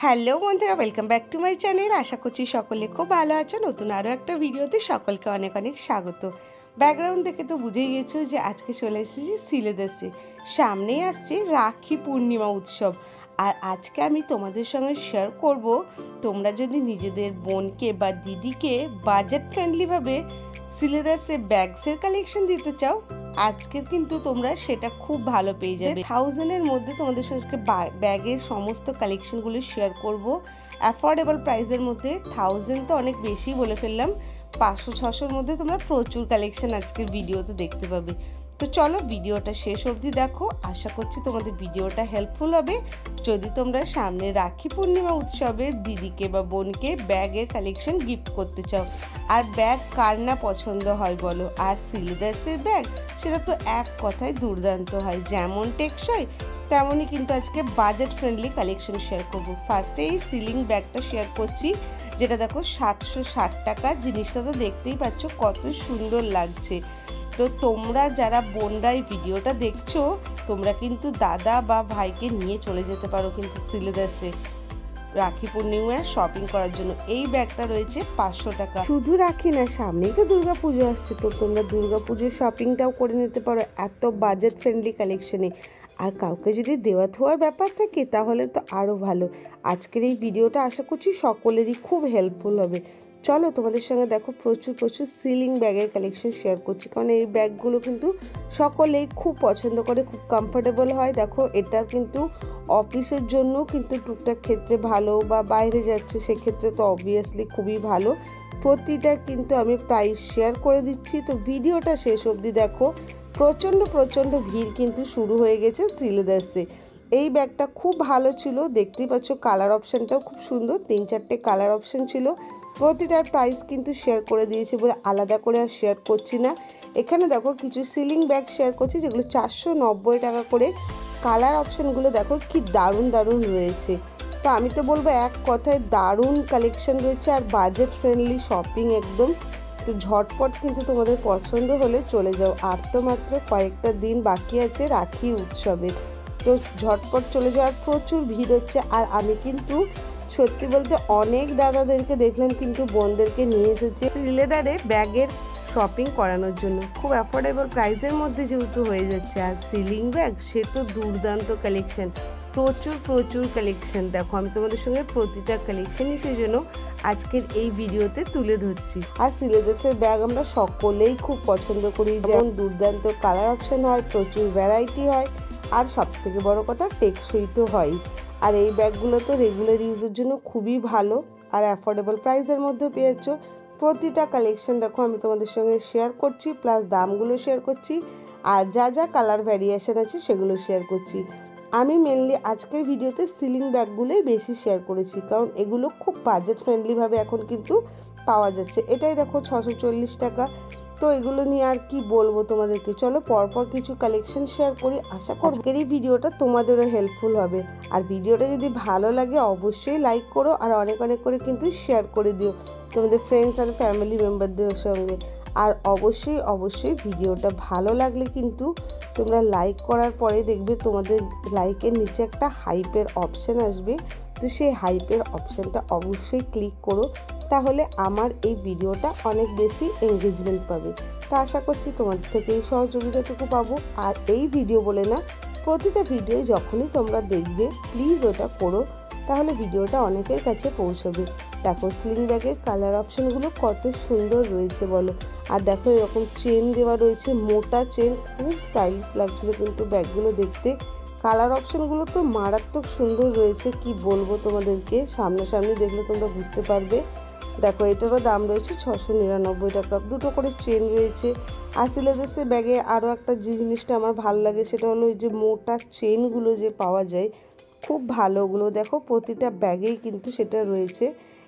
Hello বন্ধুরা, welcome back to my channel. আশা করছি সকলে খুব ভালো আছো। নতুন আরও একটা ভিডিওতে সকলকে অনেক অনেক স্বাগত। ব্যাকগ্রাউন্ড দেখে তো বুঝেই গেছো যে আজকে চলে এসেছি সিলেদাসে। সামনেই আসছে রাখি পূর্ণিমা উৎসব, আর আজকে আমি তোমাদের সঙ্গে শেয়ার করব, তোমরা যদি নিজেদের বোনকে বা দিদিকে বাজেট ফ্রেন্ডলিভাবে সিলেদাসে ব্যাগসের কালেকশন দিতে চাও, আজকে কিন্তু তোমরা সেটা খুব ভালো পেয়ে যাবে। 1000-এর মধ্যে তোমাদের সঙ্গে ব্যাগের সমস্ত কালেকশনগুলো শেয়ার করব। অ্যাফোর্ডেবল প্রাইসের মধ্যে। 1000 তো অনেক বেশি বলে ফেললাম, 500-600-র মধ্যে তোমরা প্রচুর কালেকশন আজকের ভিডিওতে দেখতে পাবে। তো চলো ভিডিওটা শেষ অবধি দেখো। আশা করছি তোমাদের ভিডিওটা হেল্পফুল হবে যদি তোমরা সামনে রাখি পূর্ণিমা উৎসবে দিদিকে বা বোনকে ব্যাগের কালেকশন গিফট করতে চাও। আর ব্যাগ কার না পছন্দ হয় বলো? আর সিলেদাসের ব্যাগ সেটা তো এক কথায় দুর্দান্ত হয়, যেমন টেকসই তেমনই কিন্তু আজকে বাজেট ফ্রেন্ডলি কালেকশন শেয়ার করব। ফার্স্টে এই সিলিং ব্যাগটা শেয়ার করছি, যেটা দেখো 760 টাকা। জিনিসটা তো দেখতেই পাচ্ছ কত সুন্দর লাগছে। তো তোমরা যারা বোনরা এই ভিডিওটা দেখছো, তোমরা কিন্তু দাদা বা ভাইকে নিয়ে চলে যেতে পারো কিন্তু সিলেদাসে রাখি পূর্ণিমায় শপিং করার জন্য। এই ব্যাগটা রয়েছে 500 টাকা। শুধু রাখি না, সামনেই তো দুর্গা পুজো আসছে, তো তোমরা দুর্গা পুজোর শপিংটাও করে নিতে পারো এত বাজেট ফ্রেন্ডলি কালেকশনে। আর কাউকে যদি দেওয়া থোয়ার ব্যাপার থাকে তাহলে তো আরও ভালো। আজকের এই ভিডিওটা আশা করছি সকলেরই খুব হেল্পফুল হবে। চলো তোমাদের সঙ্গে দেখো প্রচুর সিলিং ব্যাগের কালেকশন শেয়ার করছি, কারণ এই ব্যাগগুলো কিন্তু সকলেই খুব পছন্দ করে, খুব কমফোর্টেবল হয়। দেখো এটা কিন্তু অফিসের জন্য কিন্তু টুকটাক ক্ষেত্রে ভালো, বা বাইরে যাচ্ছে সেক্ষেত্রে তো অবভিয়াসলি খুবই ভালো। প্রতিটা কিন্তু আমি প্রাইস শেয়ার করে দিচ্ছি, তো ভিডিওটা শেষ অবধি দেখো। প্রচণ্ড ভিড় কিন্তু শুরু হয়ে গেছে সিলেদাসে। এই ব্যাগটা খুব ভালো ছিল, দেখতেই পাচ্ছ কালার অপশানটাও খুব সুন্দর, 3-4টে কালার অপশান ছিল। প্রতিটার প্রাইস কিন্তু শেয়ার করে দিয়েছি বলে আলাদা করে আর শেয়ার করছি না। এখানে দেখো কিছু সিলিং ব্যাগ শেয়ার করছি যেগুলো 490 টাকা করে। কালার অপশানগুলো দেখো কি দারুণ রয়েছে। তো আমি তো বলবো এক কথায় দারুণ কালেকশন রয়েছে আর বাজেট ফ্রেন্ডলি শপিং একদম। তো ঝটপট কিন্তু তোমাদের পছন্দ হলে চলে যাও। আর তো মাত্র কয়েকটা দিন বাকি আছে রাখি উৎসবের, তো ঝটপট চলে যাওয়ার প্রচুর ভিড় হচ্ছে। আর আমি কিন্তু সত্যি বলতে অনেক দাদাদেরকে দেখলাম কিন্তু বোনদেরকে নিয়ে এসেছে সিলেদারে ব্যাগের শপিং করানোর জন্য। খুব অ্যাফোর্ডেবল প্রাইসের মধ্যে যেহেতু হয়ে যাচ্ছে। আর সিলিং ব্যাগ সে তো দুর্দান্ত কালেকশন, প্রচুর কালেকশন। দেখো আমি তোমাদের সঙ্গে প্রতিটা কালেকশনই সেই জন্য আজকের এই ভিডিওতে তুলে ধরছি। আর সিলেদাসের ব্যাগ আমরা সকলেই খুব পছন্দ করি, যেমন দুর্দান্ত কালার অপশন হয়, প্রচুর ভ্যারাইটি হয়, আর সব থেকে বড় কথা টেকসই তো হয়। আর এই ব্যাগগুলো তো রেগুলার ইউজের জন্য খুবই ভালো আর অ্যাফোর্ডেবল প্রাইসের মধ্যে পেয়েছ। প্রতিটা কালেকশন দেখো আমি তোমাদের সঙ্গে শেয়ার করছি, প্লাস দামগুলো শেয়ার করছি, আর যা কালার ভ্যারিয়েশন আছে সেগুলো শেয়ার করছি। আমি মেনলি আজকের ভিডিওতে সিলিং ব্যাগগুলোই বেশি শেয়ার করেছি, কারণ এগুলো খুব বাজেট ফ্রেন্ডলিভাবে এখন কিন্তু পাওয়া যাচ্ছে। এটাই দেখো 640 টাকা। তো এগুলো নিয়ে আর কি বলবো তোমাদেরকে, চলো পরপর কিছু কালেকশন শেয়ার করি। আশা করি আজকের এই ভিডিওটা তোমাদেরও হেল্পফুল হবে। আর ভিডিওটা যদি ভালো লাগে অবশ্যই লাইক করো, আর অনেক করে কিন্তু শেয়ার করে দিও তোমাদের ফ্রেন্ডস আর ফ্যামিলি মেম্বারদের সঙ্গে। আর অবশ্যই ভিডিওটা ভালো লাগলে কিন্তু তোমরা লাইক করার পরে দেখবে তোমাদের লাইকের নিচে একটা হাইপের অপশান আসবে, কিন্তু সেই হাইপের অপশানটা অবশ্যই ক্লিক করো, তাহলে আমার এই ভিডিওটা অনেক বেশি এঙ্গেজমেন্ট পাবে। তো আশা করছি তোমাদের থেকে এই সহযোগিতাটুকু পাবো। আর এই ভিডিও বলে না, প্রতিটা ভিডিও যখনই তোমরা দেখবে প্লিজ ওটা করো, তাহলে ভিডিওটা অনেকের কাছে পৌঁছবে। দেখো স্লিং ব্যাগের কালার অপশানগুলো কত সুন্দর রয়েছে বলো। আর দেখো এরকম চেন দেওয়া রয়েছে, মোটা চেন, খুব স্টাইলিশ লাগছিল কিন্তু ব্যাগগুলো দেখতে। কালার অপশানগুলো তো মারাত্মক সুন্দর রয়েছে, কি বলবো তোমাদেরকে, সামনাসামনি দেখলে তোমরা বুঝতে পারবে। দেখো এটারও দাম রয়েছে 699 টাকা। দুটো করে চেন রয়েছে। আর সিলেবাসের ব্যাগে আরও একটা যে জিনিসটা আমার ভালো লাগে সেটা হলো ওই যে মোটা চেনগুলো যে পাওয়া যায়, খুব ভালো ওগুলো। দেখো প্রতিটা ব্যাগেই কিন্তু সেটা রয়েছে।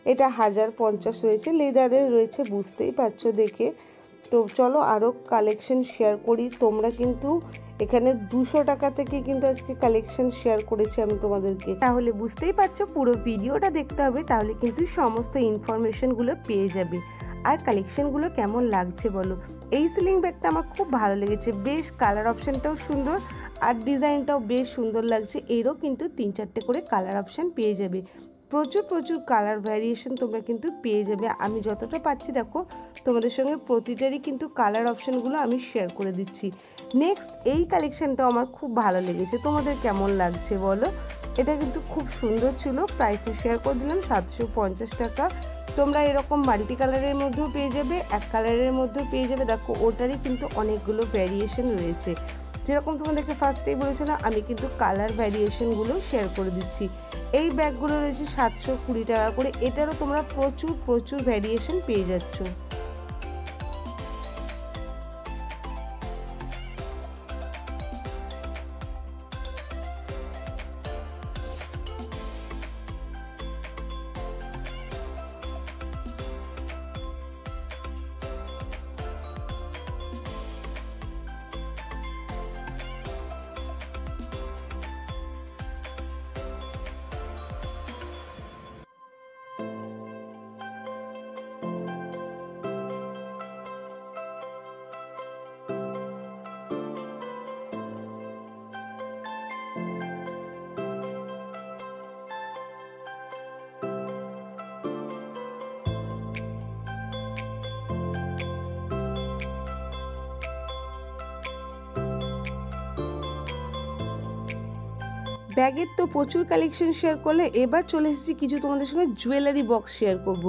এটা 1050 রয়েছে, লেদারের রয়েছে, বুঝতেই পারছো দেখে। তো চলো আরও কালেকশন শেয়ার করি। তোমরা কিন্তু এখানে 200 টাকা থেকে কিন্তু আজকে কালেকশন শেয়ার করেছি আমি তোমাদেরকে, তাহলে বুঝতেই পারছো পুরো ভিডিওটা দেখতে হবে, তাহলে কিন্তু সমস্ত ইনফরমেশনগুলো পেয়ে যাবে। আর কালেকশনগুলো কেমন লাগছে বলো। এই সিলিং ব্যাগটা আমার খুব ভালো লেগেছে, বেশ কালার অপশানটাও সুন্দর আর ডিজাইনটাও বেশ সুন্দর লাগছে। এরও কিন্তু 3-4টে করে কালার অপশান পেয়ে যাবে। প্রচুর প্রচুর কালার ভ্যারিয়েশন তোমরা কিন্তু পেয়ে যাবে। আমি যতটা পাচ্ছি দেখো তোমাদের সঙ্গে প্রতিটারই কিন্তু কালার অপশানগুলো আমি শেয়ার করে দিচ্ছি। নেক্সট এই কালেকশানটাও আমার খুব ভালো লেগেছে, তোমাদের কেমন লাগছে বলো। এটা কিন্তু খুব সুন্দর ছিল, প্রাইসটা শেয়ার করে দিলাম 750 টাকা। তোমরা এরকম মাল্টি কালারের মধ্যেও পেয়ে যাবে, এক কালারের মধ্যেও পেয়ে যাবে। দেখো ওটারই কিন্তু অনেকগুলো ভ্যারিয়েশন রয়েছে। যেরকম তোমাদেরকে ফার্স্টেই বলেছিলাম, আমি কিন্তু কালার ভ্যারিয়েশনগুলো শেয়ার করে দিচ্ছি। এই ব্যাগগুলো রয়েছে 720 টাকা করে। এটারও তোমরা প্রচুর প্রচুর ভ্যারিয়েশন পেয়ে যাচ্ছ। ব্যাগের তো প্রচুর কালেকশন শেয়ার করলে, এবার চলে এসেছি কিছু তোমাদের সঙ্গে জুয়েলারি বক্স শেয়ার করব।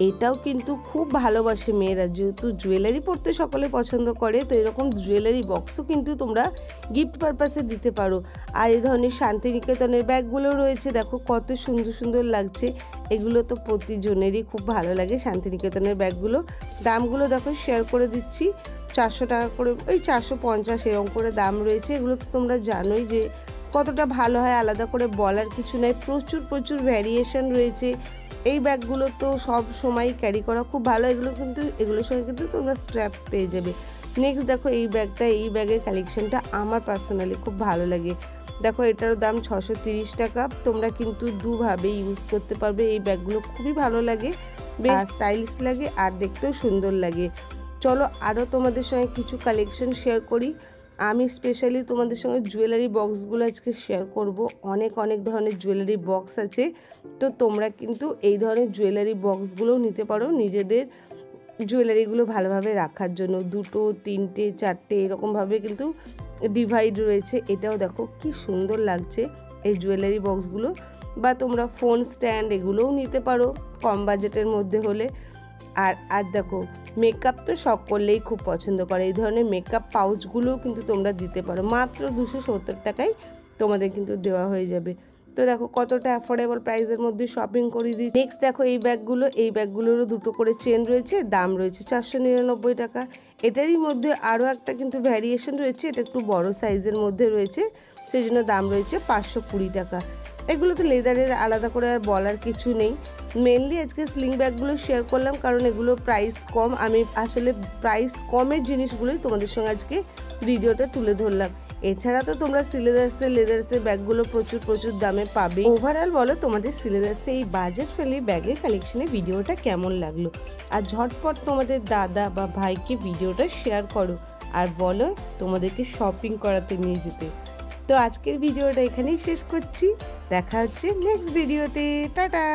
এটাও কিন্তু খুব ভালোবাসে মেয়েরা, যেহেতু জুয়েলারি পরতে সকলে পছন্দ করে, তো এরকম জুয়েলারি বক্সও কিন্তু তোমরা গিফট পারপাসে দিতে পারো। আর এই ধরনের শান্তিনিকেতনের ব্যাগগুলো রয়েছে, দেখো কত সুন্দর সুন্দর লাগছে। এগুলো তো প্রতিজনেরই খুব ভালো লাগে শান্তিনিকেতনের ব্যাগগুলো। দামগুলো দেখো শেয়ার করে দিচ্ছি, 400 টাকা করে, ওই 450 এরকম করে দাম রয়েছে। এগুলো তো তোমরা জানোই যে কতটা ভালো হয়, আলাদা করে বলার কিছু নাই। প্রচুর প্রচুর ভ্যারিয়েশন রয়েছে। এই ব্যাগগুলো তো সব সময় ক্যারি করা খুব ভালো। এগুলোর সঙ্গে কিন্তু তোমরা স্ট্র্যাপস পেয়ে যাবে। নেক্সট দেখো এই ব্যাগটা, এই ব্যাগের কালেকশনটা আমার পার্সোনালি খুব ভালো লাগে। দেখো এটারও দাম 630 টাকা। তোমরা কিন্তু দুভাবে ইউজ করতে পারবে। এই ব্যাগগুলো খুবই ভালো লাগে, বেশ স্টাইলিশ লাগে আর দেখতেও সুন্দর লাগে। চলো আরও তোমাদের সঙ্গে কিছু কালেকশন শেয়ার করি। আমি স্পেশালি তোমাদের সঙ্গে জুয়েলারি বক্সগুলো আজকে শেয়ার করব। অনেক অনেক ধরনের জুয়েলারি বক্স আছে, তো তোমরা কিন্তু এই ধরনের জুয়েলারি বক্সগুলোও নিতে পারো নিজেদের জুয়েলারিগুলো ভালোভাবে রাখার জন্য। 2, 3, 4 এরকমভাবে কিন্তু ডিভাইড রয়েছে। এটাও দেখো কি সুন্দর লাগছে এই জুয়েলারি বক্সগুলো। বা তোমরা ফোন স্ট্যান্ড এগুলোও নিতে পারো কম বাজেটের মধ্যে হলে। আর দেখো মেকআপ তো সকলেই খুব পছন্দ করে, এই ধরনের মেকআপ পাউচগুলোও কিন্তু তোমরা দিতে পারো। মাত্র 270 টাকায় তোমাদের কিন্তু দেওয়া হয়ে যাবে। তো দেখো কতটা অ্যাফোর্ডেবল প্রাইসের মধ্যে শপিং করে দিই। নেক্সট দেখো এই ব্যাগগুলোরও দুটো করে চেন রয়েছে, দাম রয়েছে 499 টাকা। এটারই মধ্যে আরও একটা কিন্তু ভ্যারিয়েশন রয়েছে, এটা একটু বড় সাইজের মধ্যে রয়েছে, সেই জন্য দাম রয়েছে 520 টাকা। এগুলো তো লেদারের, আলাদা করে আর বলার কিছু নেই। মেনলি আজকে স্লিং ব্যাগগুলো শেয়ার করলাম কারণ এগুলো প্রাইস কম। আমি আসলে প্রাইস কমের জিনিসগুলোই তোমাদের সঙ্গে আজকে ভিডিওটা তুলে ধরলাম। এছাড়া তো তোমরা লেদার্সের ব্যাগগুলো প্রচুর প্রচুর দামে পাবে। ওভারঅল বলো তোমাদের সিলেদার্সে এই বাজেট ফ্রেন্ডলি ব্যাগের কালেকশনে ভিডিওটা কেমন লাগলো। আর ঝটপট তোমাদের দাদা বা ভাইকে ভিডিওটা শেয়ার করো আর বলো তোমাদেরকে শপিং করাতে নিয়ে যেতে। তো আজকের ভিডিওটা এখানেই শেষ করছি। দেখা হচ্ছে নেক্সট ভিডিওতে। টাটা।